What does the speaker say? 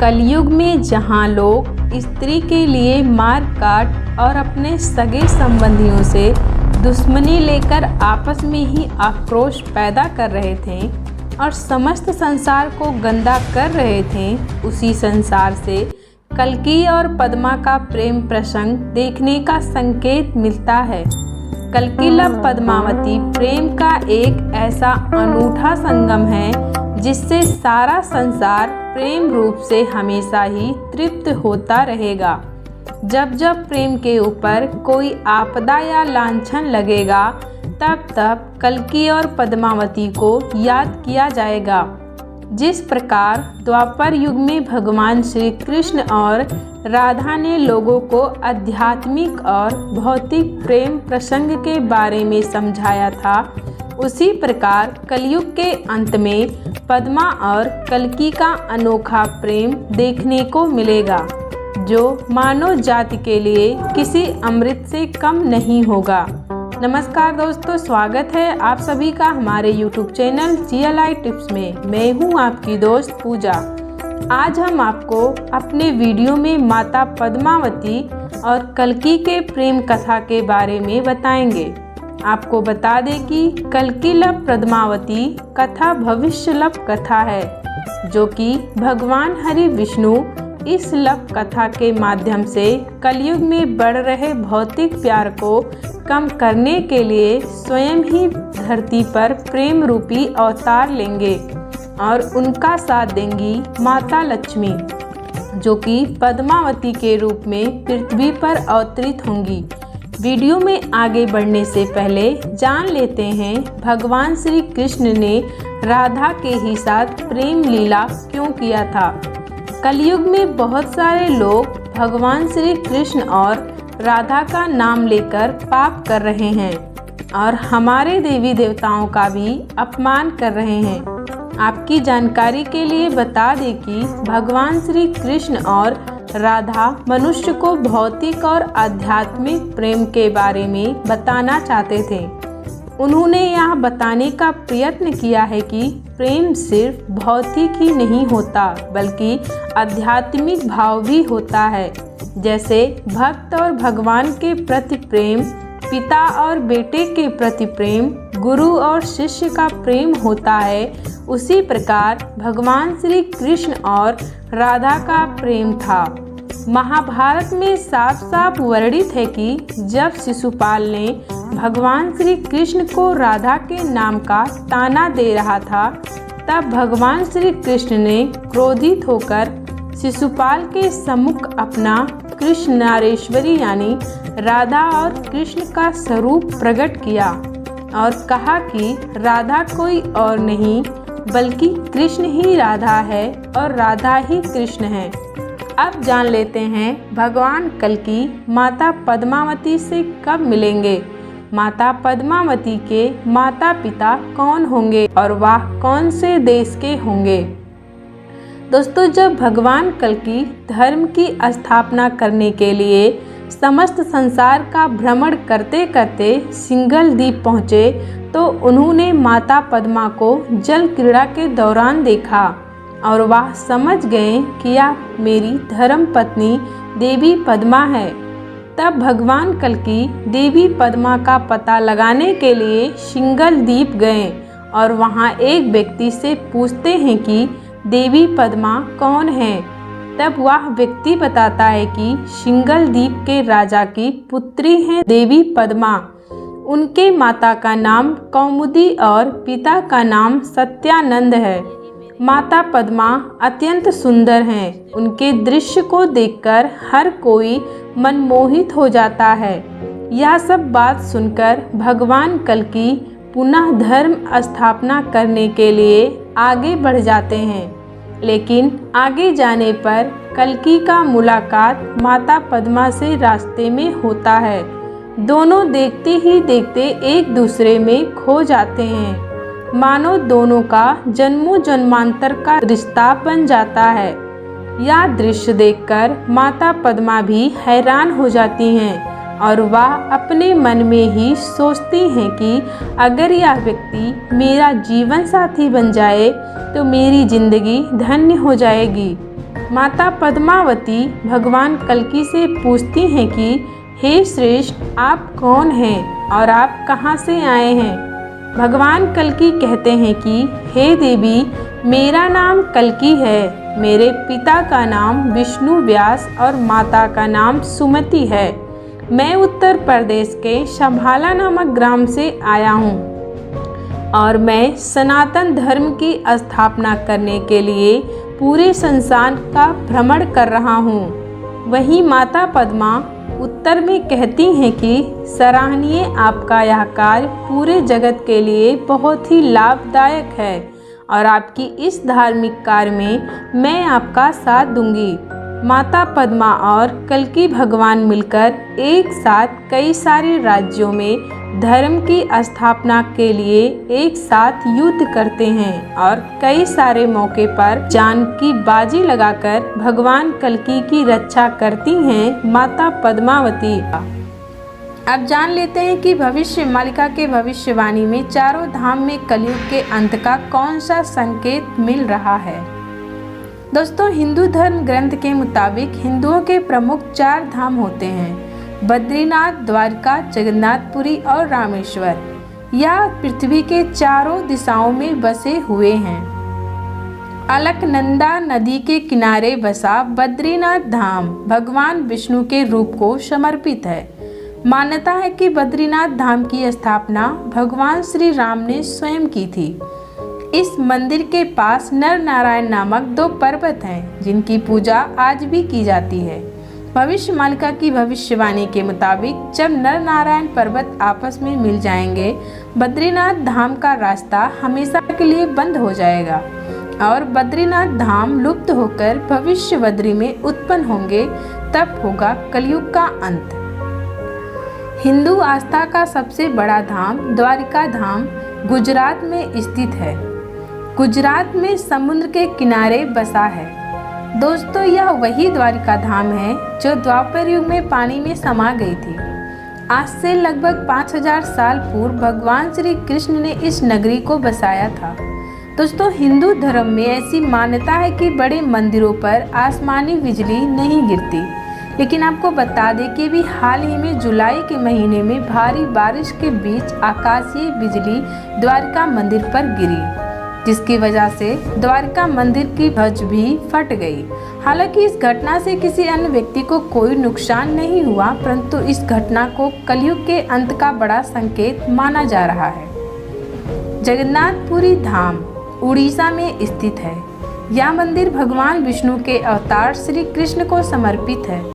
कलयुग में जहां लोग स्त्री के लिए मार काट और अपने सगे संबंधियों से दुश्मनी लेकर आपस में ही आक्रोश पैदा कर रहे थे और समस्त संसार को गंदा कर रहे थे, उसी संसार से कल्कि और पद्मा का प्रेम प्रसंग देखने का संकेत मिलता है। कल्किल पद्मावती प्रेम का एक ऐसा अनूठा संगम है जिससे सारा संसार प्रेम रूप से हमेशा ही तृप्त होता रहेगा। जब जब प्रेम के ऊपर कोई आपदा या लांछन लगेगा तब तब कल्कि और पद्मावती को याद किया जाएगा। जिस प्रकार द्वापर युग में भगवान श्री कृष्ण और राधा ने लोगों को आध्यात्मिक और भौतिक प्रेम प्रसंग के बारे में समझाया था, उसी प्रकार कलयुग के अंत में पद्मा और कल्कि का अनोखा प्रेम देखने को मिलेगा, जो मानव जाति के लिए किसी अमृत से कम नहीं होगा। नमस्कार दोस्तों, स्वागत है आप सभी का हमारे YouTube चैनल CLI टिप्स में। मैं हूं आपकी दोस्त पूजा। आज हम आपको अपने वीडियो में माता पद्मावती और कल्कि के प्रेम कथा के बारे में बताएंगे। आपको बता दें कि कल्किल पद्मावती कथा भविष्य लव कथा है, जो कि भगवान हरि विष्णु इस लव कथा के माध्यम से कलयुग में बढ़ रहे भौतिक प्यार को कम करने के लिए स्वयं ही धरती पर प्रेम रूपी अवतार लेंगे और उनका साथ देंगी माता लक्ष्मी, जो कि पद्मावती के रूप में पृथ्वी पर अवतरित होंगी। वीडियो में आगे बढ़ने से पहले जान लेते हैं भगवान श्री कृष्ण ने राधा के ही साथ प्रेम लीला क्यों किया था। कलयुग में बहुत सारे लोग भगवान श्री कृष्ण और राधा का नाम लेकर पाप कर रहे हैं और हमारे देवी देवताओं का भी अपमान कर रहे हैं। आपकी जानकारी के लिए बता दें कि भगवान श्री कृष्ण और राधा मनुष्य को भौतिक और आध्यात्मिक प्रेम के बारे में बताना चाहते थे। उन्होंने यह बताने का प्रयत्न किया है कि प्रेम सिर्फ भौतिक ही नहीं होता, बल्कि आध्यात्मिक भाव भी होता है। जैसे भक्त और भगवान के प्रति प्रेम, पिता और बेटे के प्रति प्रेम, गुरु और शिष्य का प्रेम होता है, उसी प्रकार भगवान श्री कृष्ण और राधा का प्रेम था। महाभारत में साफ साफ वर्णित है कि जब शिशुपाल ने भगवान श्री कृष्ण को राधा के नाम का ताना दे रहा था, तब भगवान श्री कृष्ण ने क्रोधित होकर शिशुपाल के सम्मुख अपना कृष्णारेश्वरी यानी राधा और कृष्ण का स्वरूप प्रकट किया और कहा कि राधा कोई और नहीं बल्कि कृष्ण ही राधा है और राधा ही कृष्ण है। अब जान लेते हैं भगवान कल्कि माता पद्मावती से कब मिलेंगे। माता पद्मावती के माता पिता कौन होंगे और वह कौन से देश के होंगे। दोस्तों, जब भगवान कल्कि धर्म की स्थापना करने के लिए समस्त संसार का भ्रमण करते करते सिंघल द्वीप पहुँचे तो उन्होंने माता पद्मा को जल क्रीड़ा के दौरान देखा और वह समझ गए कि यह मेरी धर्म पत्नी देवी पद्मा है। तब भगवान कल्कि देवी पद्मा का पता लगाने के लिए सिंघल द्वीप गए और वहां एक व्यक्ति से पूछते हैं कि देवी पद्मा कौन है। तब वह व्यक्ति बताता है कि सिंघल द्वीप के राजा की पुत्री है देवी पद्मा। उनके माता का नाम कौमुदी और पिता का नाम सत्यानंद है। माता पद्मा अत्यंत सुंदर हैं। उनके दृश्य को देखकर हर कोई मनमोहित हो जाता है। यह सब बात सुनकर भगवान कल्कि पुनः धर्म स्थापना करने के लिए आगे बढ़ जाते हैं, लेकिन आगे जाने पर कल्कि का मुलाकात माता पद्मा से रास्ते में होता है। दोनों देखते ही देखते एक दूसरे में खो जाते हैं, मानो दोनों का जन्मों जन्मांतर का रिश्ता बन जाता है। यह दृश्य देखकर माता पद्मा भी हैरान हो जाती हैं और वह अपने मन में ही सोचती हैं कि अगर यह व्यक्ति मेरा जीवन साथी बन जाए तो मेरी जिंदगी धन्य हो जाएगी। माता पद्मावती भगवान कल्की से पूछती हैं कि हे श्रेष्ठ, आप कौन हैं और आप कहाँ से आए हैं। भगवान कल्की कहते हैं कि हे देवी, मेरा नाम कल्की है। मेरे पिता का नाम विष्णु व्यास और माता का नाम सुमति है। मैं उत्तर प्रदेश के शंभाला नामक ग्राम से आया हूँ और मैं सनातन धर्म की स्थापना करने के लिए पूरे संसार का भ्रमण कर रहा हूँ। वहीं माता पद्मा उत्तर में कहती हैं कि सराहनीय, आपका यह कार्य पूरे जगत के लिए बहुत ही लाभदायक है और आपकी इस धार्मिक कार्य में मैं आपका साथ दूंगी। माता पद्मा और कल्की भगवान मिलकर एक साथ कई सारे राज्यों में धर्म की स्थापना के लिए एक साथ युद्ध करते हैं और कई सारे मौके पर जान की बाजी लगाकर भगवान कल्की की रक्षा करती हैं माता पद्मावती। अब जान लेते हैं कि भविष्य मालिका के भविष्यवाणी में चारों धाम में कलयुग के अंत का कौन सा संकेत मिल रहा है। दोस्तों, हिंदू धर्म ग्रंथ के मुताबिक हिंदुओं के प्रमुख 4 धाम होते हैं: बद्रीनाथ, द्वारका, जगन्नाथपुरी और रामेश्वर। यह पृथ्वी के चारों दिशाओं में बसे हुए हैं। अलकनंदा नदी के किनारे बसा बद्रीनाथ धाम भगवान विष्णु के रूप को समर्पित है। मान्यता है कि बद्रीनाथ धाम की स्थापना भगवान श्री राम ने स्वयं की थी। इस मंदिर के पास नर नारायण नामक 2 पर्वत हैं जिनकी पूजा आज भी की जाती है। भविष्य मालिका की भविष्यवाणी के मुताबिक जब नर नारायण पर्वत आपस में मिल जाएंगे, बद्रीनाथ धाम का रास्ता हमेशा के लिए बंद हो जाएगा और बद्रीनाथ धाम लुप्त होकर भविष्य बद्री में उत्पन्न होंगे। तब होगा कलयुग का अंत। हिंदू आस्था का सबसे बड़ा धाम द्वारिका धाम गुजरात में स्थित है। गुजरात में समुद्र के किनारे बसा है। दोस्तों, यह वही द्वारिका धाम है जो द्वापर युग में पानी में समा गई थी। आज से लगभग 5000 साल पूर्व भगवान श्री कृष्ण ने इस नगरी को बसाया था। दोस्तों, हिंदू धर्म में ऐसी मान्यता है कि बड़े मंदिरों पर आसमानी बिजली नहीं गिरती, लेकिन आपको बता दें कि भी हाल ही में जुलाई के महीने में भारी बारिश के बीच आकाशीय बिजली द्वारका मंदिर पर गिरी, जिसकी वजह से द्वारका मंदिर की ध्वज भी फट गई। हालांकि इस घटना से किसी अन्य व्यक्ति को कोई नुकसान नहीं हुआ, परंतु इस घटना को कलयुग के अंत का बड़ा संकेत माना जा रहा है। जगन्नाथपुरी धाम उड़ीसा में स्थित है। यह मंदिर भगवान विष्णु के अवतार श्री कृष्ण को समर्पित है।